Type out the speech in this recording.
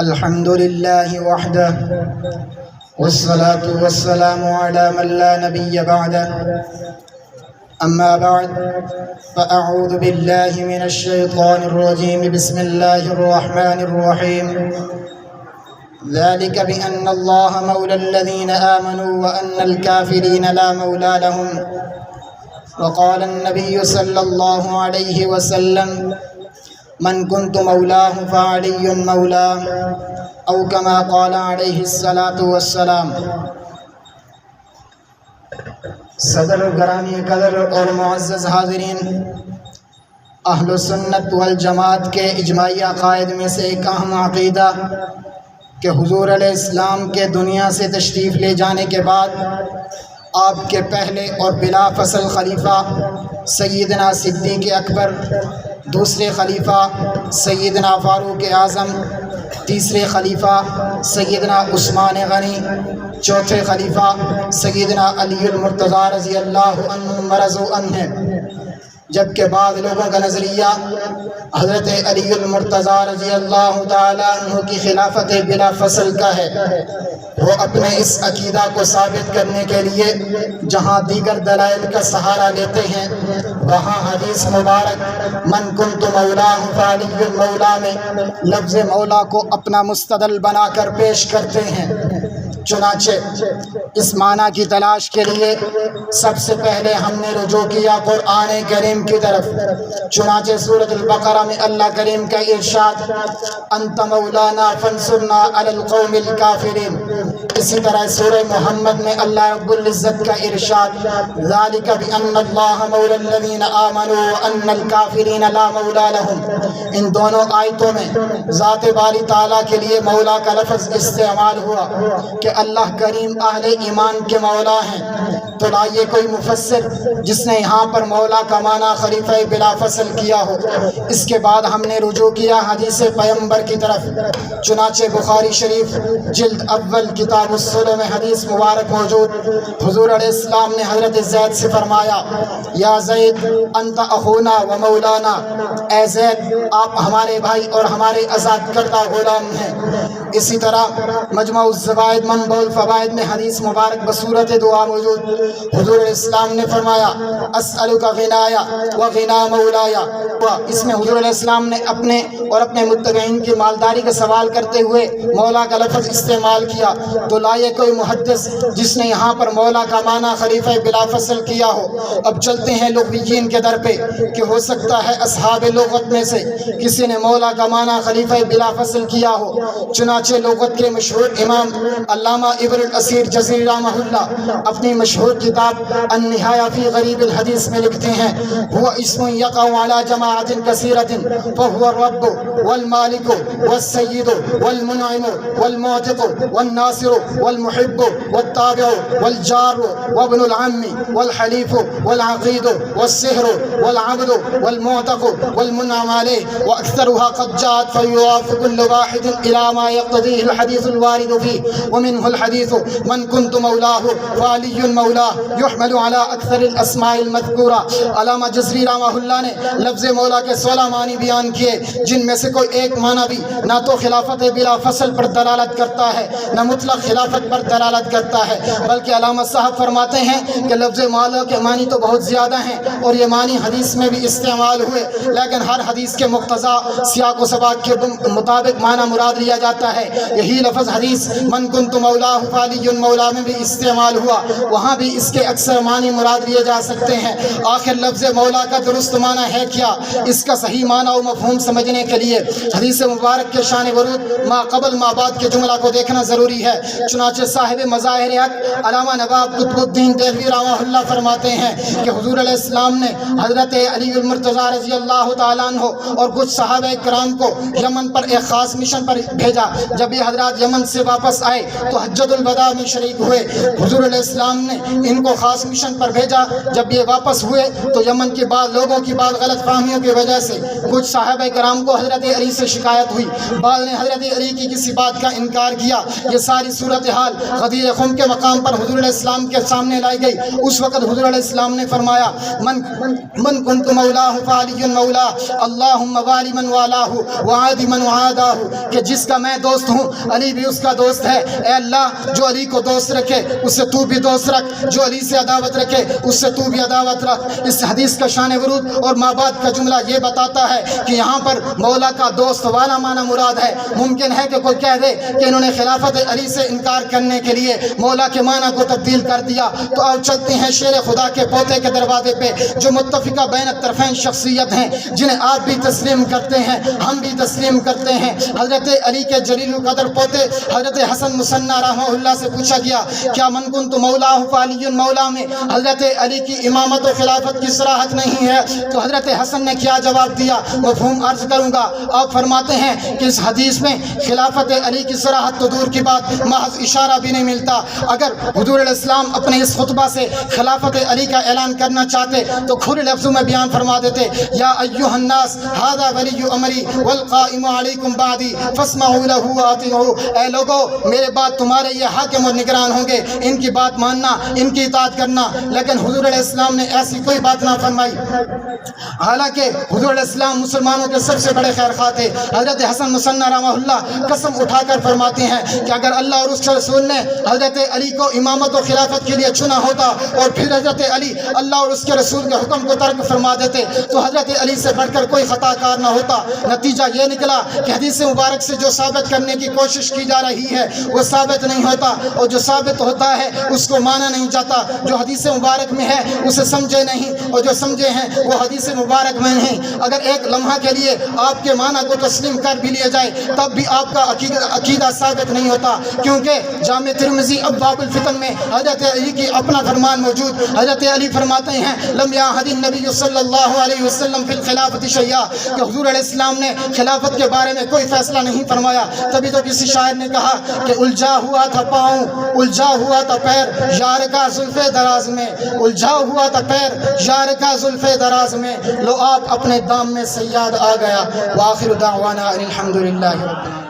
الحمد لله وحده والصلاة والسلام على من لا نبي بعده أما بعد فأعوذ بالله من الشيطان الرجيم بسم الله الرحمن الرحيم ذلك بأن الله مولى الذين آمنوا وأن الكافرين لا مولى لهم وقال النبي صلى الله عليه وسلم من كنت مولاه فعلي مولاه أو كما قال عليه الصلاة والسلام۔ صدر گرامی قدر اور معزز حاضرین، اہل سنت والجماعت کے اجماعی عقائد میں سے ایک اہم عقیدہ کہ حضور علیہ السلام کے دنیا سے تشریف لے جانے کے بعد آپ کے پہلے اور بلا فصل خلیفہ سیدنا صدیق اکبر، دوسرے خلیفہ سیدنا فاروق اعظم، تیسرے خلیفہ سیدنا عثمان غنی، چوتھے خلیفہ سیدنا علی المرتضیٰ رضی اللہ عنہ ورضوا عنہ، جبکہ بعض لوگوں کا نظریہ حضرت علی المرتضیٰ رضی اللہ تعالیٰ عنہ کی خلافت بلا فصل کا ہے۔ وہ اپنے اس عقیدہ کو ثابت کرنے کے لیے جہاں دیگر دلائل کا سہارا لیتے ہیں، وہاں حدیث مبارک من کنت مولاہ فعلی مولا میں لفظ مولا کو اپنا مستدل بنا کر پیش کرتے ہیں۔ چنانچہ اس معنی کی تلاش کے لیے سب سے پہلے ہم نے رجوع کیا قرآن کریم کی طرف۔ چنانچہ سورۃ البقرہ میں اللہ کریم کا ارشاد انت مولانا فانصرنا علی القوم الکافرین، اسی طرح سورہ محمد میں اللہ رب العزت کا ارشاد ذالک بان اللہ مولی الذین آمنوا وان الکافرین لا مولا لهم۔ ان دونوں آیتوں میں ذات باری تعالیٰ کے لیے مولا کا لفظ استعمال ہوا کہ اللہ کریم اہل ایمان کے مولا ہیں۔ تو لائیے کوئی مفسر جس نے یہاں پر مولا کا معنی خلیفہ بلا فصل کیا ہو۔ اس کے بعد ہم نے رجوع کیا حدیث پیغمبر کی طرف۔ چنانچہ بخاری شریف جلد اول کتاب الصلح میں حدیث مبارک موجود، حضور علیہ السلام نے حضرت زید سے فرمایا یا زید انت اخونا و مولانا، اے زید آپ ہمارے بھائی اور ہمارے آزاد کردہ غلام ہیں۔ اسی طرح مجمع الزوائد منبع الفوائد میں حدیث مبارک بصورت دعا موجود، حضور علیہ السلام نے فرمایا اسألک غنایا و غنا مولایا۔ اس میں حضور علیہ السلام نے اپنے اور اپنے متبعین کی مالداری کا سوال کرتے ہوئے مولا کا لفظ استعمال کیا۔ تو لائے کوئی محدث جس نے یہاں پر مولا کا معنی خلیفہ بلا فصل کیا ہو۔ اب چلتے ہیں لغویین کے در پہ کہ ہو سکتا ہے اصحاب لغت میں سے کسی نے مولا کا معنی خلیفہ بلا فصل کیا ہو۔ چنانچہ لغت کے مشہور امام علامہ ابن الاسیر جزری رحمہ اللہ اپنی مشہور کتاب النہایہ فی غریب الحدیث میں لکھتے ہیں هو اسم یقع علی جماعت کثیرۃ فهو الرب والمالک والسید والمنعم والمعتق والناصر والمحب والتابع والجار وابن العم والحلیف والعقید والسحر والعبد والمعتق والمنعم علیہ واکثرها قد جاءت فیوافق كل واحد الى ما يقتضيه الحديث الوارد فيه ومنه الحديث من كنت مولاه فعلي مولاه يحمل على اکثر الاسماء المذکورہ۔ علامہ جزری رحمہ اللہ نے لفظ مولا کے 16 معنی بیان کیے، جن میں سے کوئی ایک معنی بھی نہ تو خلافت بلا فصل پر دلالت کرتا ہے نہ مطلق خلافت پر دلالت کرتا ہے، بلکہ علامہ صاحب فرماتے ہیں کہ لفظ مولا کے معنی تو بہت زیادہ ہیں اور یہ معنی حدیث میں بھی استعمال ہوئے، لیکن ہر حدیث کے مقتضا سیاق و سباق کے مطابق معنی مراد لیا جاتا ہے۔ یہی لفظ حدیث من کنت مولا فعلی مولا میں بھی استعمال ہوا، وہاں بھی اس کے اکثر معنی مراد لیے جا سکتے ہیں۔ آخر لفظ مولا کا درست معنی ہے کیا؟ اس کا صحیح معنی و مفہوم سمجھنے کے لیے حدیث مبارک کے شان ورود ما قبل ما بعد کے جملہ کو دیکھنا ضروری ہے۔ چنانچہ صاحب مظاہر حق علامہ نواب قطب الدین دہلوی رحمہ اللہ فرماتے ہیں کہ حضور علیہ السلام نے حضرت علی المرتضیٰ رضی اللہ تعالیٰ عنہ اور کچھ صحابہ کرام کو یمن پر ایک خاص مشن پر بھیجا۔ جب یہ حضرات یمن سے واپس آئے تو حجۃ الوداع میں شریک ہوئے۔ حضور علیہ السلام نے ان کو خاص مشن پر بھیجا۔ جب یہ واپس ہوئے تو یمن کے بعد لوگوں کی بعض غلط فہمیوں کی وجہ سے کچھ صحابہ کرام کو حضرت علی سے شکایت ہوئی، بعض نے حضرت علی کی کسی بات کا انکار کیا۔ یہ ساری صورتحال غدیر خم کے مقام پر حضور علیہ السلام کے سامنے لائی گئی۔ اس وقت حضور علیہ السلام نے فرمایا من کنت مولاہ فعلی مولا اللہم والی من والاہ وعادی من وعاداہ، کہ جس کا میں دوست ہوں علی بھی اس کا دوست ہے۔ اے اللہ جو علی کو دوست رکھے اس سے تو بھی دوست رکھ، جو علی سے عداوت رکھے اس سے تو بھی عداوت رکھ۔ اس حدیث کا شان ورود اور ما بعد کا جملہ یہ بتاتا ہے کہ یہاں پر مولا کا دوست والا معنی مراد ہے۔ ممکن ہے کہ کوئی کہہ دے کہ انہوں نے خلافت علی سے انکار کرنے کے لیے مولا کے معنی کو تبدیل کر دیا۔ تو آؤ چلتے ہیں شیر خدا کے پوتے کے دروازے پہ، جو متفقہ بین الطرفین شخصیت ہیں، جنہیں آپ بھی تسلیم کرتے ہیں ہم بھی تسلیم کرتے ہیں۔ حضرت علی کے جلیل القدر پوتے حضرت حسن مصنع رحمہ اللہ سے پوچھا گیا کیا من کنت مولا فعلی مولا میں حضرت علی کی امامت و خلافت کی صراحت نہیں ہے؟ تو حضرت حسن نے کیا جواب دیا؟ مفہوم عرض کروں گا۔ آپ فرماتے ہیں کہ اس حدیث میں خلافت علی کی صراحت تو دور کی بات، محض اشارہ بھی نہیں ملتا۔ اگر حضور علیہ السلام اپنے اس خطبہ سے خلافت علی کا اعلان کرنا چاہتے تو کھلے لفظوں میں بیان فرما دیتے یا ایھا الناس ھذا ولی امری والقائم علیکم بعدی فاسمعوا له واطیعوا، اے لوگو میرے بعد تمہارے یہ حاکم اور نگران ہوں گے، ان کی بات ماننا ان کی اطاعت کرنا۔ لیکن حضور علیہ السلام نے ایسی کوئی بات نہ فرمائی، حالانکہ حضور علیہ السلام مسلمانوں کے سب سے بڑے خیر خواہ تھے۔ حضرت حسن مصنع رحمہ اللہ قسم اٹھا کر فرماتے ہیں کہ اگر اللہ اور اس کے رسول نے حضرت علی کو امامت و خلافت کے لیے چنا ہوتا اور پھر حضرت علی اللہ اور اس کے رسول کے حکم کو ترک فرما دیتے تو حضرت علی سے بڑھ کر کوئی خطا کار نہ ہوتا۔ نتیجہ یہ نکلا کہ حدیث مبارک سے جو ثابت کرنے کی کوشش کی جا رہی ہے وہ ثابت نہیں ہوتا، اور جو ثابت ہوتا ہے اس کو مانا نہیں جاتا۔ جو حدیث مبارک میں ہے اسے سمجھے نہیں، اور جو سمجھے ہیں وہ حدیث مبارک میں نہیں۔ اگر ایک لمحہ کے لیے آپ کے معنی کو تسلیم کر بھی لیا جائے تب بھی آپ کا عقیدہ ثابت نہیں ہوتا، کیونکہ جامع ترمذی ابواب الفتن میں حضرت علی کی اپنا فرمان موجود۔ حضرت علی فرماتے ہیں لم یعہد النبی صلی اللہ علیہ وسلم فی الخلافۃ شیئا، کہ حضور علیہ السلام نے خلافت کے بارے میں کوئی فیصلہ نہیں فرمایا۔ تبھی تو کسی شاعر نے کہا کہ الجھا ہوا تھا پاؤں الجھا ہوا تھا پیر یار کا زلف دراز میں، الجھا ہوا تھا پیر یار کا زلف دراز میں، لو آپ اپنے دام میں صیاد آ گیا۔ وآخر دعوانا الحمدللہ رب العالمین۔